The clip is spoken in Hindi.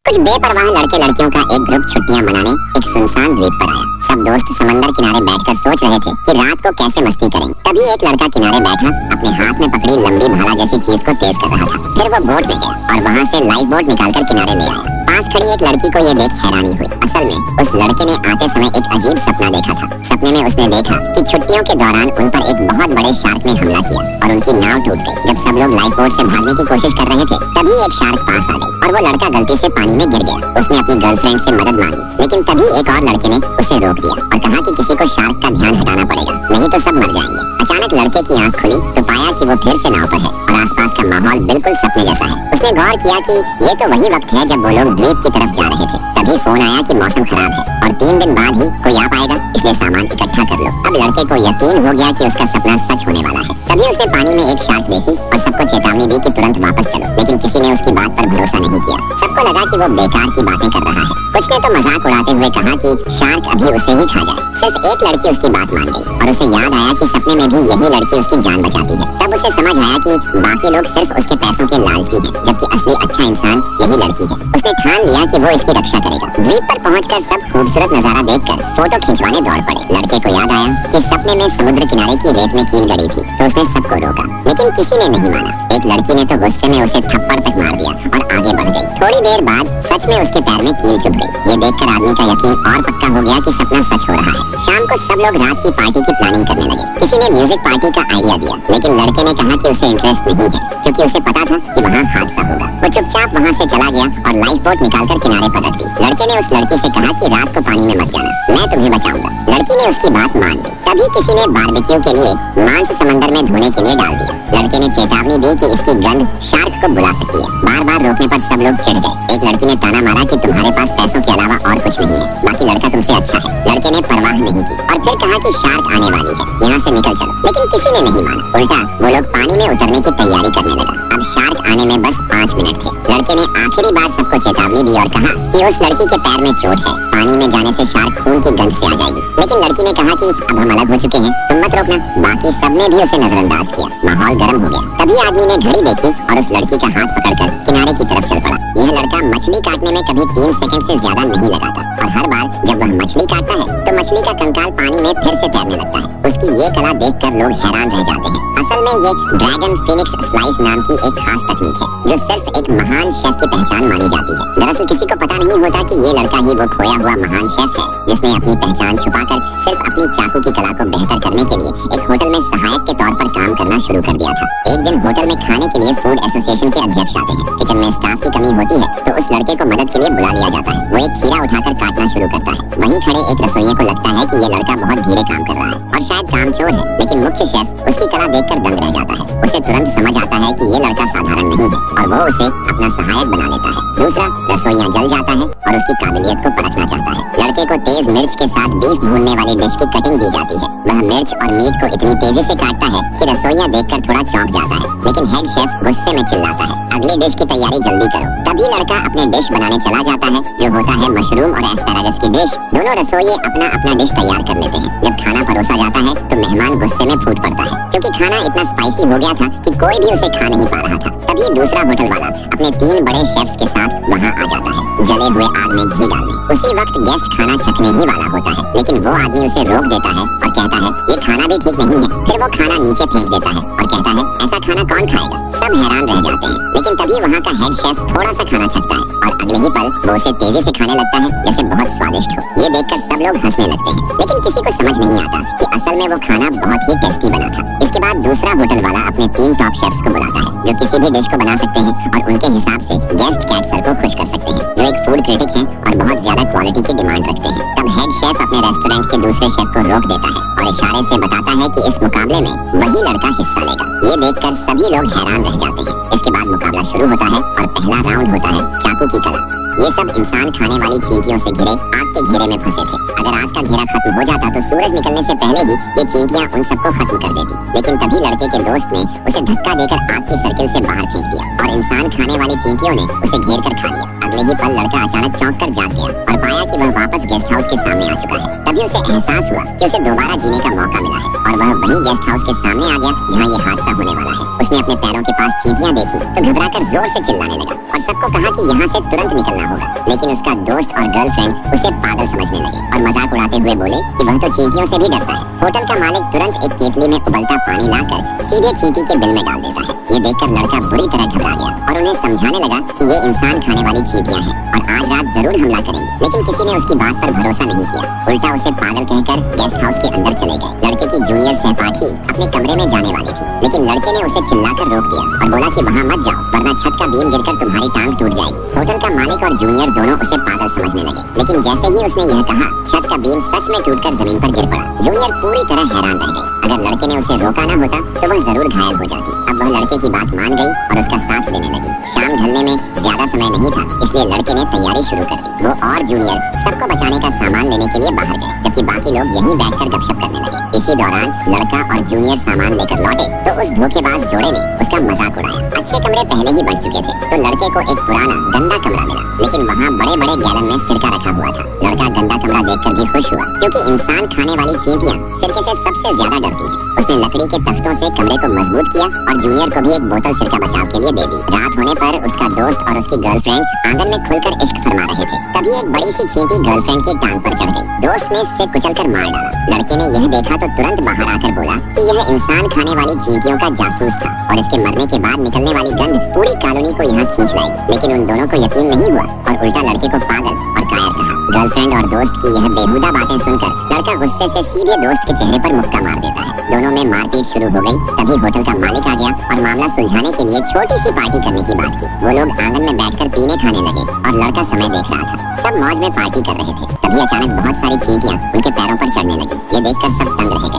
कुछ बेपरवाह लड़के लड़कियों का एक ग्रुप छुट्टियां मनाने एक सुनसान द्वीप पर आया। सब दोस्त समंदर किनारे बैठकर सोच रहे थे कि रात को कैसे मस्ती करेंगे। तभी एक लड़का किनारे बैठा अपने हाथ में पकड़ी लंबी भाला जैसी चीज को तेज कर रहा था। फिर वो बोट में गया और वहाँ से लाइफ बोट निकालकर किनारे ले आया। पास खड़ी एक लड़की को ये देख हैरानी हुई। असल में उस लड़के ने आते समय एक अजीब सपना देखा था। सपने में उसने देखा कि छुट्टियों के दौरान उन पर एक बहुत बड़े शार्क ने हमला किया और उनकी नाव टूट गई। जब सब लोग लाइफ बोट से भागने की कोशिश कर रहे थे तभी एक शार्क पास आ गई और वो लड़का गलती से पानी में गिर गया। उसने अपनी गर्लफ्रेंड से मदद मांगी, लेकिन तभी एक और लड़के ने उसे रोक दिया और कहा कि किसी को शार्क का ध्यान हटाना पड़ेगा, नहीं तो सब मर जाएंगे। अचानक लड़के की आंख खुली तो पाया कि वो फिर से नाव पर है और आसपास का माहौल बिल्कुल सपने जैसा है। उसने गौर किया कि ये तो वही वक्त है जब वो लोग द्वीप की तरफ जा रहे थे। तभी फोन आया कि मौसम खराब है और 3 दिन बाद ही कोई आ पाएगा, इसलिए सामान इकट्ठा कर लो। अब लड़के को यकीन हो गया कि उसका सपना सच होने वाला है। तभी उसने पानी में एक शार्क देखी और सबको चेतावनी दी कि तुरंत वापस चलो, लेकिन किसी ने उसकी बात पर भरोसा नहीं किया। सबको लगा कि वो बेकार की बातें कर रहा है। कुछ ने तो मजाक उड़ाते हुए कहा कि शार्क अभी उसे ही खा जाए। सिर्फ एक लड़की उसकी बात मान गई और उसे याद आया कि सपने में भी यही लड़की उसकी जान बचाती है। तब उसे समझ आया कि बाकी लोग सिर्फ उसके पैसों के लालची हैं, जबकि असली अच्छा इंसान यही लड़की है। उसने ठान लिया कि वो इसकी रक्षा करेगा। द्वीप पर पहुंचकर सब खूबसूरत नजारा देखकर फोटो खिंचवाने दौड़ पड़े। लड़के को याद आया कि सपने में समुद्र किनारे की रेत में कील गड़ी थी, तो उसने सबको रोका, लेकिन किसी ने नहीं माना। एक लड़की ने तो गुस्से में उसे थप्पड़ तक मार दिया और आगे बढ़ गई। थोड़ी देर बाद सच में उसके पैर में कील चुभ गई। ये देखकर आदमी का यकीन और पक्का हो गया कि सपना सच हो रहा है। शाम को सब लोग रात की पार्टी की प्लानिंग करने लगे। किसी ने म्यूजिक पार्टी का आइडिया दिया, लेकिन लड़के ने कहा कि उसे इंटरेस्ट नहीं है, क्योंकि उसे पता था कि वहाँ हादसा होगा। वो चुपचाप वहाँ से चला गया और लाइफ बोट निकालकर किनारे पर रख दी। लड़के ने उस लड़की से कहा कि रात को पानी में मत जाना, मैं तुम्हें बचाऊंगा। लड़की ने उसकी बात मान ली। तभी किसी ने बारबेक्यू के लिए मांस समंदर में धोने के लिए डाल दिया। लड़के ने चेतावनी दी कि इसकी गंध शार्क को बुला सकती है। बार बार रोकने पर सब लोग चिढ़ गए। एक लड़की ने ताना मारा कि तुम्हारे पास पैसों के अलावा और कुछ नहीं है, बाकी लड़का तुमसे अच्छा है। लड़के ने परवाह नहीं की और फिर कहा कि शार्क आने वाली है, यहाँ से निकल चलो, लेकिन किसी ने नहीं माना। उल्टा वो लोग पानी में उतरने की तैयारी करने लगा। अब शार्क आने में बस 5 मिनट थे। लड़के ने आखिरी बार सबको चेतावनी दी और कहा कि उस लड़की के पैर में चोट है, पानी में जाने से शार्क खून की गंध से आ जाएगी। लेकिन लड़की ने कहा कि अब हम अलग हो चुके हैं, तुम मत रोकना। बाकी सबने भी उसे नजरअंदाज किया। माहौल गर्म हो गया। तभी आदमी ने घड़ी देखी और उस लड़की का हाथ पकड़कर किनारे की तरफ चल पड़ा। यह लड़का मछली काटने में कभी 3 सेकंड से ज्यादा नहीं लगाता और हर बार जब वह मछली काटता है तो मछली का कंकाल पानी में फिर से तैरने लगता है। उसकी ये कला देखकर लोग हैरान रह जाते हैं। असल में ये ड्रैगन फिनिक्स स्लाइस नाम की एक खास तकनीक है जो सिर्फ एक महान शेफ की पहचान मानी जाती है। दरअसल किसी को पता नहीं होता कि ये लड़का ही वो खोया हुआ महान शेफ है जिसने अपनी पहचान छुपाकर सिर्फ अपनी चाकू की कला को बेहतर करने के लिए एक होटल में सहायक के तौर पर काम करना शुरू कर दिया था। एक दिन होटल में खाने के लिए फूड एसोसिएशन के अध्यक्ष आते हैं। किचन में स्टाफ की कमी होती है तो उस लड़के को मदद के लिए बुला लिया जाता है। वो एक खीरा उठाकर काटना शुरू करता है। वहीं खड़े एक रसोइये को लगता है कि ये लड़का बहुत धीरे काम कर रहा है और शायद कामचोर है, लेकिन मुख्य शेफ उसकी कला देखकर दंग रह जाता है। उसे तुरंत समझ आता है कि ये लड़का साधारण नहीं है और वो उसे अपना सहायक बना लेता है। दूसरा, रसोइया जल जाता है और उसकी काबिलियत को परखना चाहता है। लड़के को तेज मिर्च के साथ बीफ भूनने वाली डिश की कटिंग दी जाती है। वह मिर्च और मीट को इतनी तेजी से काटता है कि रसोइया देखकर थोड़ा चौंक जाता है, लेकिन हेड शेफ गुस्से में चिल्लाता है, अगली डिश की तैयारी जल्दी करो। तभी लड़का अपने डिश बनाने चला जाता है जो होता है मशरूम और एस्पैरागस की डिश। दोनों रसोइये अपना अपना डिश तैयार कर लेते हैं। जब खाना परोसा जाता है तो मेहमान गुस्से में फूट पड़ता है, क्योंकि खाना इतना स्पाइसी हो गया था कि कोई भी उसे खा नहीं पा रहा था। तभी दूसरा होटल वाला अपने 3 बड़े शेफ्स के साथ वहाँ आ जाता है जले हुए आग में घी डालने। उसी वक्त गेस्ट खाना चखने ही वाला होता है, लेकिन वो आदमी उसे रोक देता है और कहता है ये खाना भी ठीक नहीं है। फिर वो खाना नीचे फेंक देता है और कहता है ऐसा खाना कौन खाएगा। सब हैरान रह जाते हैं, लेकिन तभी वहाँ का हेड शेफ थोड़ा सा खाना चखता है और अगले ही पल वो उसे तेजी से खाने लगता है जैसे बहुत स्वादिष्ट हो। ये देखकर सब लोग हंसने लगते हैं, लेकिन किसी को समझ नहीं आता कि असल में वो खाना बहुत ही टेस्टी बना था। इसके बाद दूसरा होटल वाला अपने 3 टॉप शेफ्स को बुलाता है जो किसी भी डिश को बना सकते हैं और उनके हिसाब से गेस्ट कैटसर को खुश कर सकते हैं, जो एक फूड क्रिटिक हैं और बहुत ज्यादा क्वालिटी की डिमांड रखते हैं। तब हेड शेफ अपने रेस्टोरेंट के दूसरे शेफ को रोक देता है और इशारे से बताता है कि इस मुकाबले में वही लड़का हिस्सा लेगा। ये देखकर सभी लोग हैरान रह जाते हैं। इसके बाद मुकाबला शुरू होता है और पहला राउंड होता है चाकू की कला। ये सब इंसान खाने वाली चींटियों से घिरे आग के घेरे में फंसे थे। अगर आग का घेरा खत्म हो जाता तो सूरज निकलने से पहले ही ये चींटियां उन सबको खत्म कर देती, लेकिन तभी लड़के के दोस्त ने उसे धक्का देकर आग की सर्किल से बाहर फेंक दिया और इंसान खाने वाली चींटियों ने उसे घेर कर खा लिया। अगले ही पल लड़का अचानक चौंक कर जाग गया और पाया कि वह वापस गेस्ट हाउस के सामने आ चुका है। तभी उसे एहसास हुआ कि उसे दोबारा जीने का मौका मिला है और वह वही गेस्ट हाउस के सामने आ गया जहाँ ये हादसा होने वाला है। उसने अपने पैरों के पास चींटियां देखी तो घबराकर जोर से चिल्लाने लगा और सबको कहा कि यहाँ से तुरंत निकलना होगा। लेकिन उसका दोस्त और गर्लफ्रेंड उसे पागल समझने लगे और मजाक उड़ाते हुए बोले कि वह तो चींटियों से भी डरता है। होटल का मालिक तुरंत एक केतली में उबलता पानी लाकर सीधे चींटी के बिल में डाल देता है। ये देखकर लड़का बुरी तरह घबरा गया और उन्हें समझाने लगा कि ये इंसान खाने वाली चींटियां हैं और आज रात जरूर हमला करेंगे। लेकिन किसी ने उसकी बात पर भरोसा नहीं किया, उल्टा उसे पागल कहकर गेस्ट हाउस के अंदर चले गए। लड़के की जूनियर सहपाठी अपने कमरे में जाने वाली थी, लेकिन लड़के ने उसे चिल्लाकर रोक दिया और बोला कि वहाँ मत जाओ वरना छत का बीम गिरकर तुम्हारी टांग टूट जाएगी। होटल का मालिक और जूनियर दोनों उसे पागल समझने लगे, लेकिन जैसे ही उसने यह कहा छत का बीम सच में टूटकर जमीन पर गिर पड़ा। जूनियर पूरी तरह हैरान रह गई। अगर लड़के ने उसे रोका न होता तो वह जरूर घायल हो जाती। अब वह लड़के की बात मान गई और उसका साथ देने लगी। शाम ढलने में ज्यादा समय नहीं था, इसलिए लड़के ने तैयारी शुरू कर दी। वो और जूनियर सबको बचाने का सामान लेने के लिए बाहर गए, जबकि बाकी लोग यहीं बैठकर गपशप करने लगे। इसी दौरान लड़का और जूनियर सामान लेकर लौटे तो उस धोखेबाज जोड़े ने उसका मजाक उड़ाया। अच्छे कमरे पहले ही बन चुके थे तो लड़के को एक पुराना गंदा कमरा मिला, लेकिन वहाँ बड़े बड़े गैलन में सिरका रखा हुआ था। लड़का गंदा कमरा देखकर भी खुश हुआ, क्योंकि इंसान खाने वाली चींटियां सिरके से सबसे ज्यादा डरती हैं। उसने लकड़ी के तख्तों से कमरे को मजबूत किया और जूनियर को भी एक बोतल सिरका बचाव के लिए दे दी। रात होने पर उसका दोस्त और उसकी गर्लफ्रेंड आंगन में खुलकर इश्क फरमा रहे थे। तभी एक बड़ी सी चींटी गर्लफ्रेंड की टांग पर चढ़ गई। दोस्त ने इससे कुचलकर मार डाला। लड़के ने यह देखा तो तुरंत बाहर आकर बोला कि यह इंसान खाने वाली चींटियों का जासूस था और इसके मरने के बाद निकलने वाली गंध पूरी कॉलोनी को यहाँ खींच लाएगी। लेकिन उन दोनों को यकीन नहीं हुआ और उल्टा लड़के को पागल और कायर कहा। गर्लफ्रेंड और दोस्त की यह बेहुदा बातें सुनकर लड़का गुस्से से सीधे दोस्त के चेहरे पर मुक्का मार देता है। दोनों में मारपीट शुरू हो गई। तभी होटल का मालिक आ गया और मामला सुलझाने के लिए छोटी सी पार्टी करने की बात की। वो लोग आंगन में बैठकर पीने खाने लगे और लड़का समय देख रहा था। सब मौज में पार्टी कर रहे थे। तभी अचानक बहुत सारी चींटियां उनके पैरों पर चढ़ने लगी। ये देखकर सब तंग रह गए।